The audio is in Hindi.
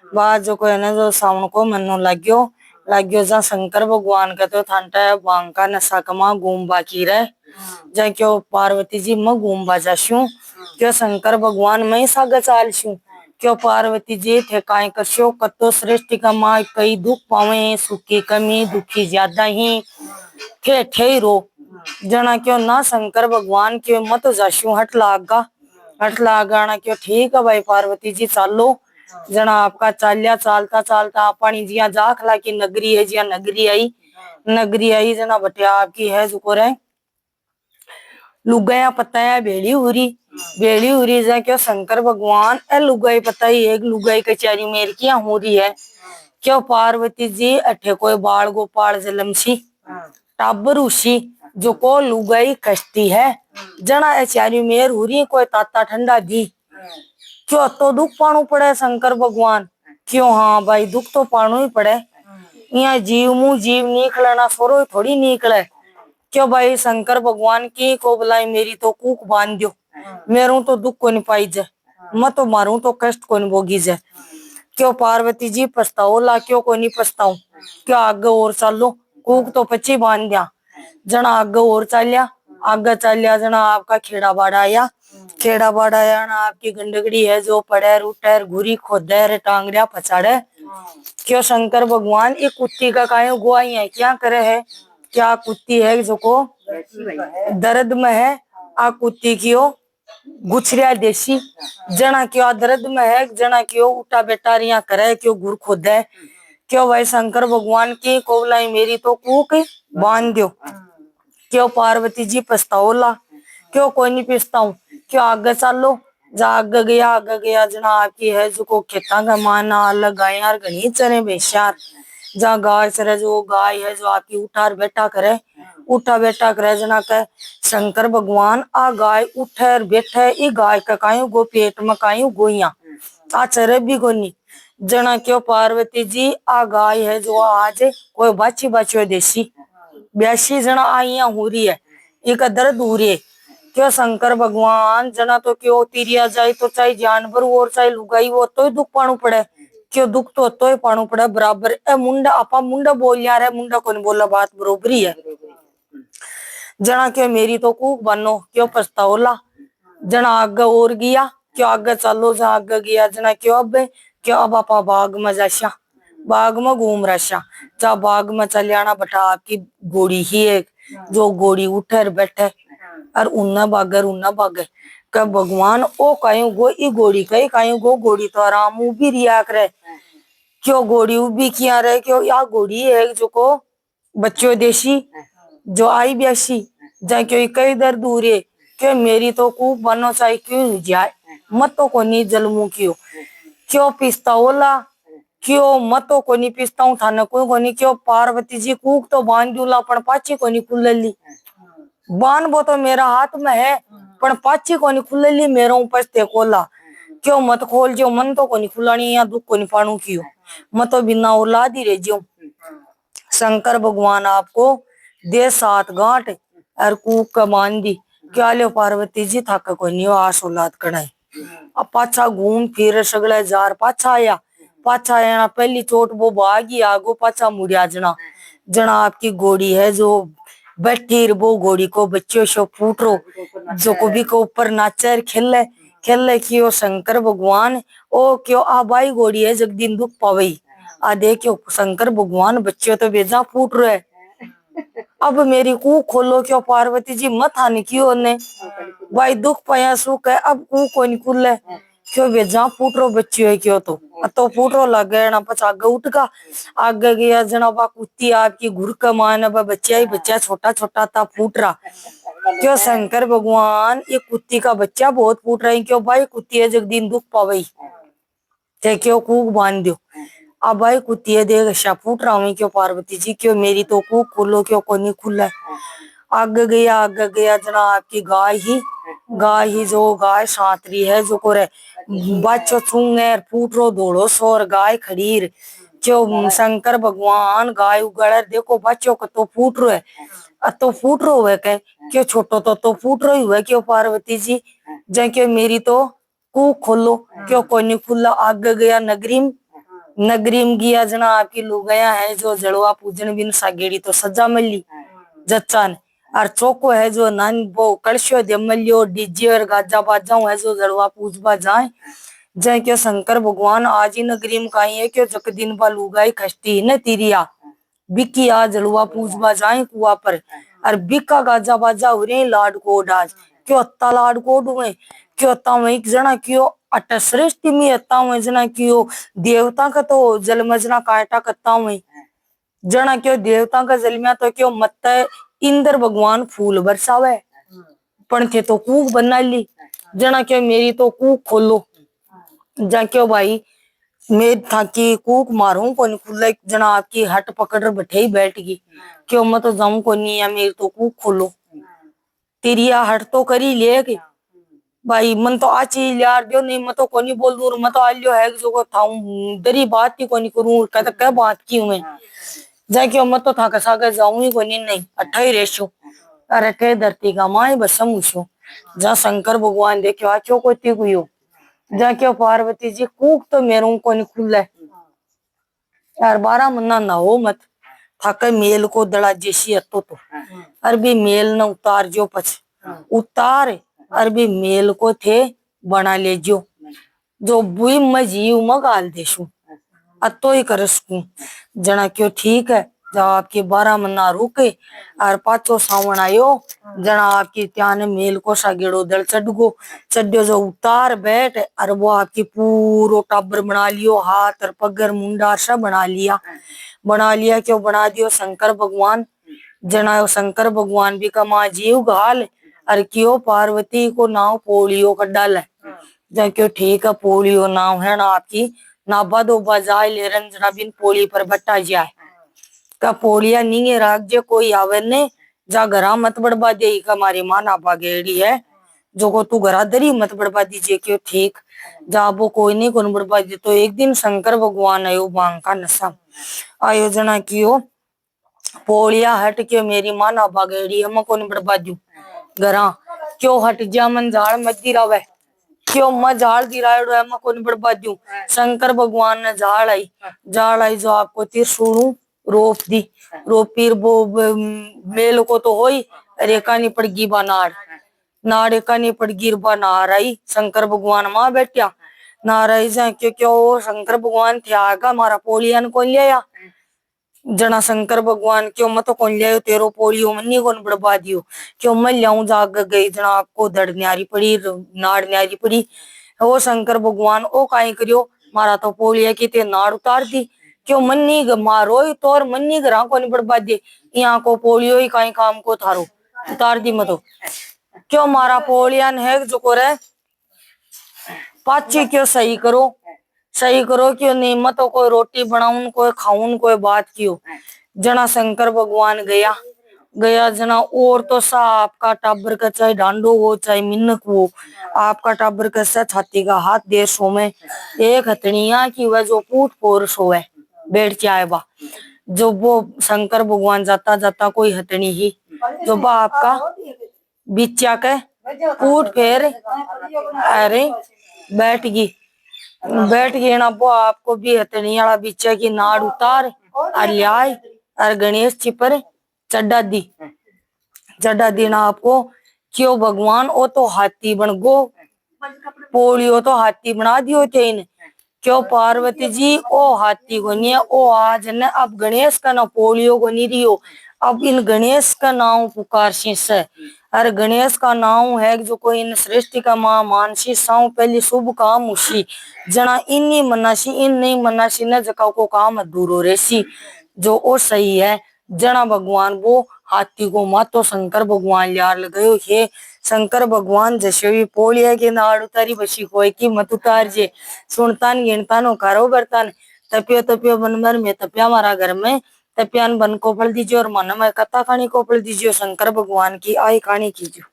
बात जो को है ना जो सावन को मनो लाग्यो जा शंकर भगवान का तो थानटा बांका नशा कमा घूम बाकी रहे जा क्यों पार्वती जी मैं घूम बाजाशू क्यों शंकर भगवान मैं साग चालशू क्यों पार्वती जी थे काय करशो कतो सृष्टि का माँ कई दुख पावे सुखी कमी दुखी ज्यादा ही थे ठेरो जना क्यों ना शंकर भगवान क्यों मत जाशू हट लागा ना क्यों ठीक है भाई पार्वती जी चालो जना आपका चालिया चालता चालता पानी जिया जाखला की नगरी है जिया नगरी आई जना बटिया आपकी है जो रे लुगाया पताया बेड़ी उरी जा क्यों शंकर भगवान ए लुगाई पताई एक लुगाई कचहरी मेर किया हो रही है क्यों पार्वती जी अठे कोई बाल गोपाल जलमसी टाबर उसी जो को लुगाई कश्ती है जना एचारी मेर हुरी कोई ताता ठंडा दी क्यों तो दुख पाणु पड़े शंकर भगवान क्यों हाँ भाई दुख तो पाणु ही पड़े यहाँ जीव मुंह जीव निकलना सोरो थोड़ी निकले क्यों भाई शंकर भगवान की को बुलाई मेरी तो कूक बांध दो मेरू तो दुख को नहीं पाई जाए मैं तो मारू तो कष्ट को नहीं भोगी जाए क्यों पार्वती जी पछताओ ला क्यों को नहीं पछताऊ क्यों आगे और चालो कूक तो पची बांध दिया जना आगे और चालिया जना आपका खेड़ा बाड़ा आया ना आपकी गंडगड़ी है जो पड़े रूटे घुरी खोदे टांगरिया पछाड़े क्यों शंकर भगवान ये कुत्ती का कायो गुआई है क्या करे है क्या कुत्ती है जो को दर्द में है आ कुत्ती क्यों गुछरिया देसी जना क्यों दर्द में है जना क्यों उठा बेटारिया करे क्यों गुर खोदे क्यों भाई शंकर भगवान की कोवलाई मेरी तो कूक बांध दो क्यों पार्वती जी पछताओला क्यों कोई नहीं पछताऊ क्यों आगे चालो जा आगे गया जना आपकी है जो को खेता का माना अलग गाय घनी चरे बेचार जहाँ गाय चरे जो गाय है जो आपकी उठा बेटा करे जना के शंकर भगवान आ गाय उठे बैठे ई गाय का कायू गो पेट में कायू गोइया आ चरे भी गोनी जना क्यों पार्वती जी आ गाय है जो आज कोई बाची देसी ब्यासी जना आइया हो रही है एक दर्द हो रही है क्यों शंकर भगवान जना तो क्यों तिरिया जाए तो चाहे जानवर और चाहे लुगाई वो तो दुख पाणु पड़े क्यों दुख तो ही पाणु पड़े बराबर ए मुंडा आपा मुंडा बोल यार है मुंडा कौन बोला बात बरोबरी है जना क्यों मेरी तो कूक बनो क्यों पछताओला जना आगे और गया क्यों आगे चलो जा आगे गया जना क्यों अब आपा बाग में जाशा बाग में घूम रहा जा बाग में चलियाना बटा आपकी घोड़ी ही एक जो घोड़ी उठे बैठे और उन्ना बागे कब भगवान ओ कायू गो ई घोड़ी कई कायू गो घोड़ी तो आराम उभी रिया करे क्यों घोड़ी उभी किया रहे क्यों या घोड़ी है जो को बच्चों देशी जो आई ब्यासी जा क्यों कई दर दूर है क्यों मेरी तो कूक बनो चाहिए क्यों जाए मत तो कोनी जलमू क्यों पिस्ताओला क्यों मतो कोनी पिस्ताऊ थाने कोनी क्यों पार्वती जी कूक तो बांध दूला पण पाची कोनी खुलली बान वो तो मेरा हाथ में है पण पाची कोनी खुलली मेरा पछते कोला क्यों मत खोल जो मन तो कोनी खुलानी या दुख कोनी पाणू क्यों मत तो बिना औलाद ही रह जो शंकर भगवान आपको दे 7 गांठ और कूक का मान दी क्या लो पार्वती जी थक कोनी आस औलाद कढ़ाई अब पाछा घूम फिर सगले जार पाछा आया ना पहली चोट वो भागी आगो पाछा मुड़िया जना आपकी घोड़ी है जो बैठी वो घोड़ी को बच्चों से फूट रो जो को भी को ऊपर नाचे खेले कि ओ शंकर भगवान ओ क्यों आ बाई घोड़ी है जगदीन दुख पावई आ देखो शंकर भगवान बच्चों तो बेजा फूट रहे अब मेरी कू खोलो क्यों पार्वती जी मत आने क्यों ने भाई दुख पाया सुख है अब कू को नहीं खुले क्यों बेजा फूट रो बच्ची है क्यों तो फूट रो लग गया ना पच आगे उठ का आगे गया जना बा कुत्ती आपकी घुर का मान बच्चा ही बच्चा छोटा छोटा था फूट रहा क्यों शंकर भगवान ये कुत्ती का बच्चा बहुत फूट रहा है क्यों भाई कुत्ती है जगदीन दुख पावई थे क्यों कूक बांध दो अब भाई कुत्ती देख अच्छा फूट रहा हूँ क्यों पार्वती जी क्यों मेरी तो कूक खोलो क्यों को नहीं खुला आगे गया जना आपकी गाय ही जो गाय सातरी है जो को बच्चो चूंगे फूट रो धोड़ो सोर गाय खड़ीर क्यों शंकर भगवान गाय उगड़ देखो बच्चों को तो फूट रो है तो फूट रो है क्यों छोटो तो फूट रो ही हुआ क्यों पार्वती जी जै क्यों मेरी तो कू खोलो क्यों कोई नहीं खुला आगे गया नगरी नगरी में गया जना आपकी लुगाया है जो जड़वा पूजन बिन सागेड़ी तो सजा मल्ली जच्चान और चौको है जो नान वो कलशो दे मल्लियो डीजे और गाजा बाजा है जो जड़वा पूजबा जाए जय क्यों शंकर भगवान आज ही नगरी में कही है क्यों जक दिन बा लुगाई खस्ती न तिरिया बिकी आज जलवा पूजबा जाए कुआ पर और बिका गाजा बाजा हो रहे लाड कोड आज क्यों अत्ता लाड कोड हुए क्यों अत्ता में एक जना क्यों अट श्रेष्ठ में अत्ता में जना क्यों देवता का तो जल मजना काटा कत्ता में जना क्यों देवता का जल में तो क्यों मत इंद्र भगवान फूल बरसावे पण थे तो कूक बना ली जना क्यों मेरी तो कूक खोलो जा क्यों भाई मैं था कि कूक मारूं को खुला जना आपकी हट पकड़ बैठे ही बैठ गई क्यों मैं तो जाऊं को नहीं या मेरी तो कूक खोलो तेरिया हट तो करी ले के भाई मन तो आ चीज यार दियो नहीं मैं तो कोनी बोल दूर मैं तो आलियो है जो को था दरी बात ही कोनी करूं कहता क्या बात की मैं जा क्यों मैं तो था कसा के जाऊं ही कोनी नहीं अट्ठा ही रेशो अरे के धरती का माए बस मुछो जा शंकर भगवान देखो आचो को ती हुई जा क्यों पार्वती जी कूक तो मेरू को नहीं खुला यार 12 महीना ना हो मत थाके मेल को दड़ा जैसी हतो तो अरबी मेल न उतार जो पछ उतार अरबी मेल को थे बना ले जो बुई मैं जीव में गाल देशू अतो ही कर सकूं जना क्यों ठीक है जब आपके 12 महीना रुके और पाचो सावन आयो जना आपकी त्याने मेल को सागेड़ो दल चढ़ो जो उतार बैठ और वो आपकी पूरो टाबर बना लियो हाथ और पगर मुंडा सब बना लिया क्यों बना दियो शंकर भगवान जना शंकर भगवान भी कमा जीव घाल और क्यों पार्वती को नाव पोलियो कर डाल जा क्यों ठीक है पोलियो नाव है ना आपकी नाबा दो बाजाय ले रंजना बिन पोली पर बट्टा जाए का पोलिया नींगे राख जे कोई आवे ने जा घरा मत बड़बा दे का मारी मां नाबा गेड़ी है जो को तू घरा दरी मत बड़बा दीजिए क्यों ठीक जा वो कोई नहीं कौन बड़बा दे तो एक दिन शंकर भगवान आयो बांग का नशा आयोजना कियो पोलिया हट के मेरी मां नाबा गेड़ी है मैं कौन बड़बा दू घरा क्यों हट जा मन झाड़ मत दिरावे क्यों मैं झाड़ दिरायो है मैं कौन बड़बा दू शंकर भगवान ने झाड़ आई जो आपको त्रिशूल रोप दी रोपीर वो मेल को तो होई रेखा नहीं पड़गी बा नाड़ एका नहीं पड़गी बा नार आई शंकर भगवान मां बैठा नार आई जा क्यों वो शंकर भगवान थे आगा मारा पोलियन कौन लिया जना शंकर भगवान क्यों मत तो कौन लिया तेरो पोलियो मन्नी कौन बड़बा दियो क्यों मैं लियाऊं जाग गई जना आपको धड़ न्यारी पड़ी नाड़ न्यारी पड़ी वो शंकर भगवान ओ काई करियो मारा तो पोलिया की ते नाड़ उतार दी क्यों मन्नी मारो तो और मन्नी ग्राह को नहीं बर्बाद दे यहाँ को पोलियो ही कहीं काम को थारो उतार दी मतो क्यों मारा पोलियन है जो को रे पाची क्यों सही करो क्यों नहीं मतो कोई रोटी बनाऊं कोई खाऊं कोई बात क्यों जना शंकर भगवान गया जना और तो सा आपका टाबर का चाहे डांडो हो चाहे मिन्नक हो आपका टाबर का सा छाती का हाथ देशों में एक हथनिया की वह जो पूट पोरस हो बैठ के आए बा जो वो शंकर भगवान जाता जाता कोई हथनी ही जो बा आपका बिचा के पूट फेर अरे बैठ गई ना वो आपको भी हथनी वाला बिचा की नाड़ उतार और लियाई और गणेश जी पर चढ़ा दी ना आपको क्यों भगवान ओ तो हाथी बन गो पोलियो तो हाथी बना दियो थे इन क्यों पार्वती जी ओ हाथी को नहीं ओ आज न अब गणेश का ना पोलियो को नहीं रियो अब इन गणेश का नाम पुकार शीस है और गणेश का नाम है जो कोई इन सृष्टि का मां मानसी साऊ पहली शुभ काम उसी जना इन नहीं मनासी इन नहीं मनासी न जका को काम अधूरो रेसी जो ओ सही है जना भगवान वो हाथी को मातो शंकर भगवान यार लगायो है शंकर भगवान जैसे भी पोलिया के नाड़ उतारी बसी कोई की मत उतार जे सुनतान गिनतान कारो बरतान तपियो बनमर में तपिया हमारा घर में तपियान बन को फल दीजिए और मन में कथा कहानी को फल दीजिए शंकर भगवान की आई कहानी कीजिए।